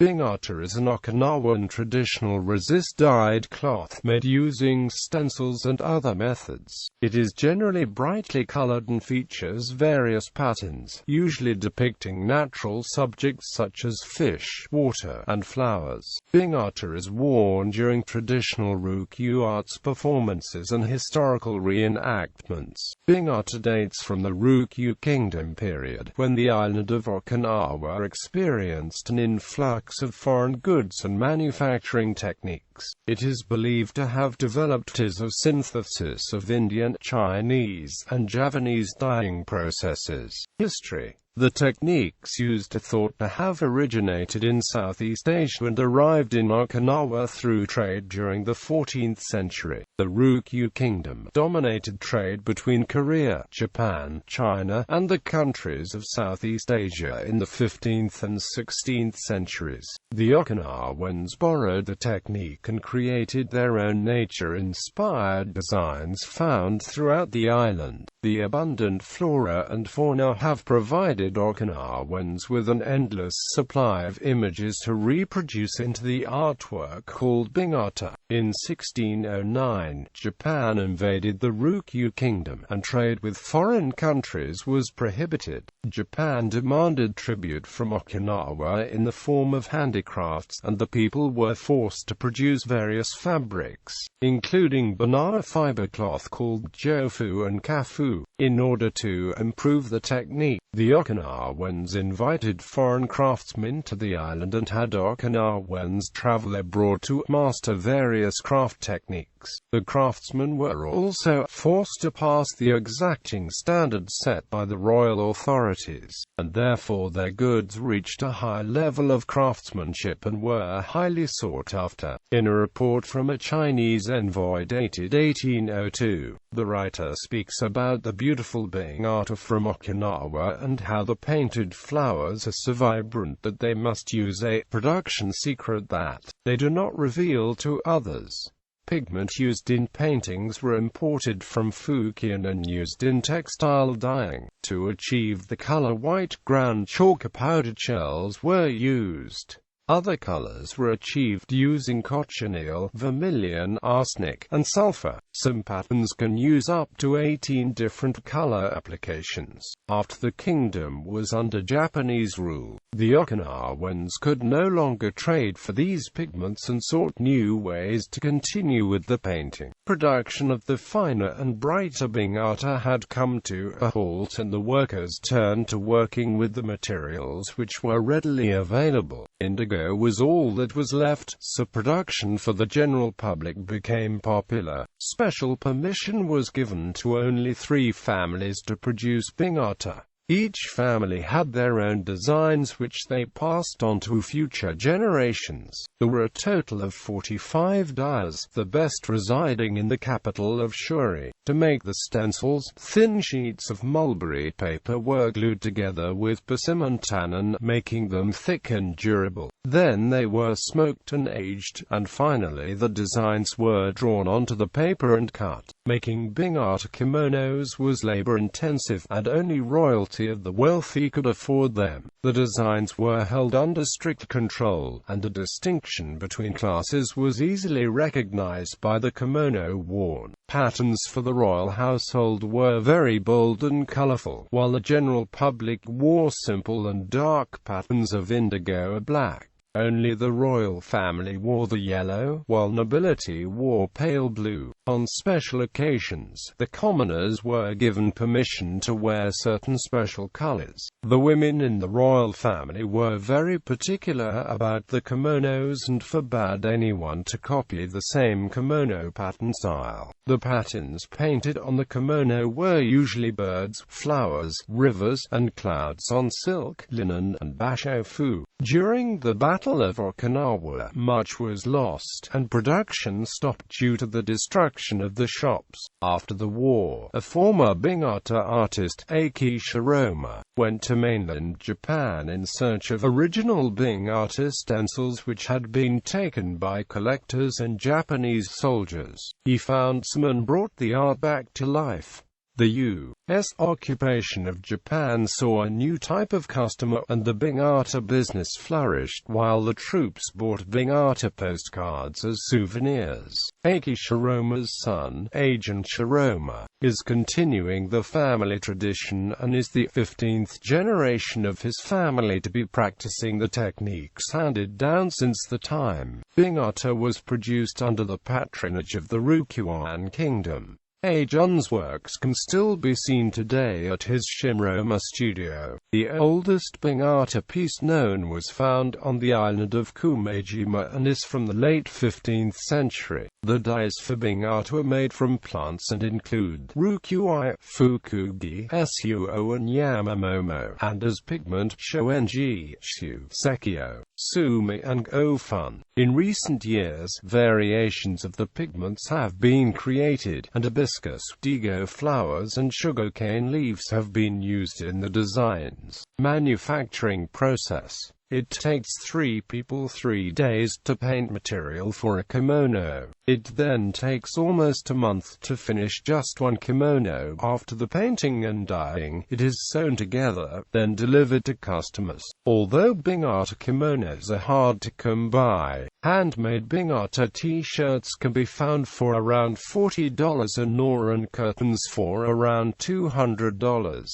Bingata is an Okinawan traditional resist-dyed cloth made using stencils and other methods. It is generally brightly colored and features various patterns, usually depicting natural subjects such as fish, water, and flowers. Bingata is worn during traditional Ryūkyū arts performances and historical reenactments. Bingata dates from the Ryūkyū Kingdom period, when the island of Okinawa experienced an influx of foreign goods and manufacturing techniques. It is believed to have developed as a synthesis of Indian, Chinese, and Japanese dyeing processes. History. The techniques used are thought to have originated in Southeast Asia and arrived in Okinawa through trade during the 14th century. The Ryūkyū Kingdom dominated trade between Korea, Japan, China, and the countries of Southeast Asia in the 15th and 16th centuries. The Okinawans borrowed the technique and created their own nature-inspired designs found throughout the island. The abundant flora and fauna have provided Okinawans with an endless supply of images to reproduce into the artwork called Bingata. In 1609, Japan invaded the Ryūkyū Kingdom, and trade with foreign countries was prohibited. Japan demanded tribute from Okinawa in the form of handicrafts, and the people were forced to produce various fabrics, including banana fiber cloth called jofu and kafu, in order to improve the technique. The Okinawans invited foreign craftsmen to the island and had Okinawans travel abroad to master various craft techniques. The craftsmen were also forced to pass the exacting standards set by the royal authorities, and therefore their goods reached a high level of craftsmanship and were highly sought after. In a report from a Chinese envoy dated 1802, the writer speaks about the beautiful Bingata from Okinawa and how the painted flowers are so vibrant that they must use a production secret that they do not reveal to others. Pigment used in paintings were imported from Fujian and used in textile dyeing. To achieve the color white, ground chalk or powdered shells were used. Other colors were achieved using cochineal, vermilion, arsenic, and sulfur. Some patterns can use up to 18 different color applications. After the kingdom was under Japanese rule, the Okinawans could no longer trade for these pigments and sought new ways to continue with the painting. Production of the finer and brighter Bingata had come to a halt, and the workers turned to working with the materials which were readily available. Indigo was all that was left, so production for the general public became popular. Special permission was given to only 3 families to produce Bingata. Each family had their own designs which they passed on to future generations. There were a total of 45 dyers, the best residing in the capital of Shuri. To make the stencils, thin sheets of mulberry paper were glued together with persimmon tannin, making them thick and durable. Then they were smoked and aged, and finally the designs were drawn onto the paper and cut. Making Bingata kimonos was labor-intensive, and only royalty of the wealthy could afford them. The designs were held under strict control, and a distinction between classes was easily recognized by the kimono worn. Patterns for the royal household were very bold and colorful, while the general public wore simple and dark patterns of indigo or black. Only the royal family wore the yellow, while nobility wore pale blue. On special occasions, the commoners were given permission to wear certain special colors. The women in the royal family were very particular about the kimonos and forbade anyone to copy the same kimono pattern style. The patterns painted on the kimono were usually birds, flowers, rivers, and clouds on silk, linen, and bashofu. During the Battle of Okinawa, much was lost, and production stopped due to the destruction of the shops. After the war, a former Bingata artist, Aki Shiroma, went to mainland Japan in search of original Bingata stencils which had been taken by collectors and Japanese soldiers. He found some and brought the art back to life. The U.S. occupation of Japan saw a new type of customer, and the Bingata business flourished while the troops bought Bingata postcards as souvenirs. Eiki Shiroma's son, Agent Shiroma, is continuing the family tradition and is the 15th generation of his family to be practicing the techniques handed down since the time Bingata was produced under the patronage of the Ryūkyū Kingdom. Agent's works can still be seen today at his Shiroma studio. The oldest Bingata piece known was found on the island of Kumejima and is from the late 15th century. The dyes for Bingata are made from plants and include Ryūkyū, Fukugi, Suo and Yamamomo, and as pigment Shoenji, Shu, Sekio, Sumi and Ofun. In recent years, variations of the pigments have been created, and hibiscus, digo flowers and sugarcane leaves have been used in the designs. Manufacturing process. It takes 3 people 3 days to paint material for a kimono. It then takes almost a month to finish just one kimono. After the painting and dyeing, it is sewn together, then delivered to customers. Although Bingata kimonos are hard to come by, handmade Bingata t-shirts can be found for around $40 and Noran curtains for around $200.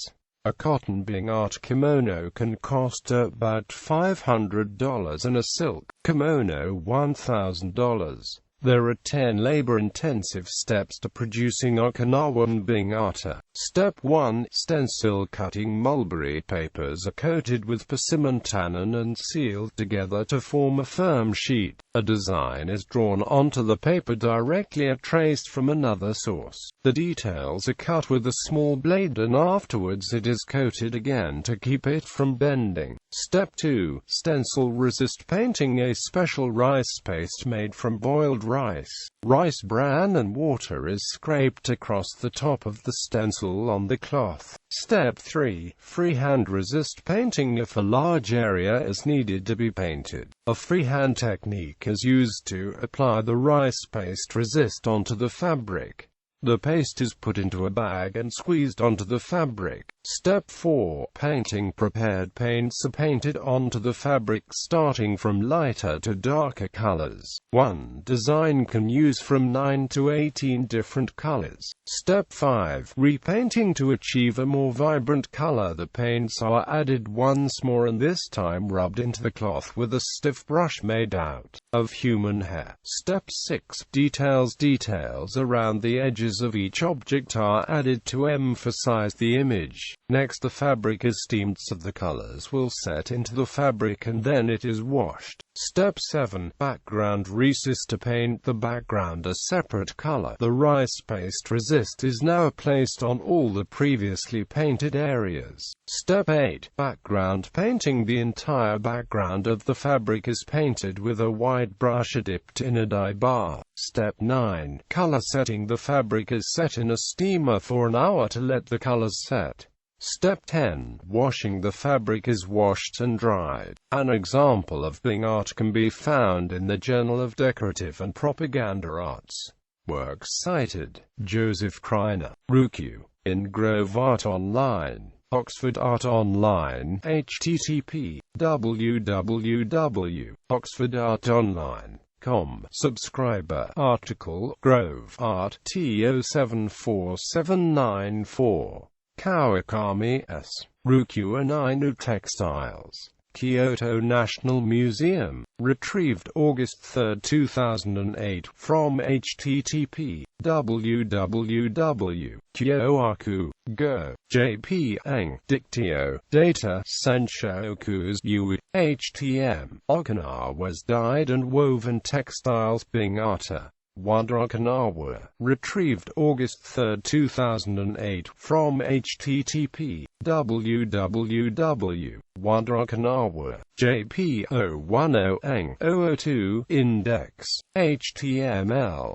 A cotton Bingata kimono can cost about $500 and a silk kimono $1,000. There are 10 labor-intensive steps to producing Okinawan Bingata. Step 1. Stencil cutting. Mulberry papers are coated with persimmon tannin and sealed together to form a firm sheet. A design is drawn onto the paper directly or traced from another source. The details are cut with a small blade and afterwards it is coated again to keep it from bending. Step 2. Stencil resist painting. A special rice paste made from boiled rice, bran and water is scraped across the top of the stencil on the cloth. Step 3. Freehand resist painting. If a large area is needed to be painted, a freehand technique is used to apply the rice paste resist onto the fabric. The paste is put into a bag and squeezed onto the fabric. Step 4. Painting. Prepared paints are painted onto the fabric starting from lighter to darker colors. One design can use from 9 to 18 different colors. Step 5. Repainting. To achieve a more vibrant color, the paints are added once more and this time rubbed into the cloth with a stiff brush made out of human hair. Step 6. Details. Details around the edges of each object are added to emphasize the image. Next, the fabric is steamed so the colors will set into the fabric and then it is washed. Step 7. Background resist. To paint the background a separate color, the rice paste resist is now placed on all the previously painted areas. Step 8. Background painting. The entire background of the fabric is painted with a white brush dipped in a dye bar. Step 9. Color setting. The fabric is set in a steamer for an hour to let the colors set. Step 10. Washing. The fabric is washed and dried. An example of Bingata can be found in the Journal of Decorative and Propaganda Arts. Works cited: Joseph Kreiner, Ryūkyū, in Grove Art Online, Oxford Art Online, http://www.oxfordartonline.com. Subscriber article, Grove Art T074794. Kawakami S. Ryūkyū and Ainu Textiles. Kyoto National Museum. Retrieved August 3, 2008, from http://www.kyoaku.go. JP Ang. Dictio. Data. Senshoku's U. HTM. Okinawa's dyed and woven textiles. Bingata. Wonder Okinawa. Retrieved August 3, 2008, from http://www.wonderokinawa. JP 010 Ang 002. Index. HTML.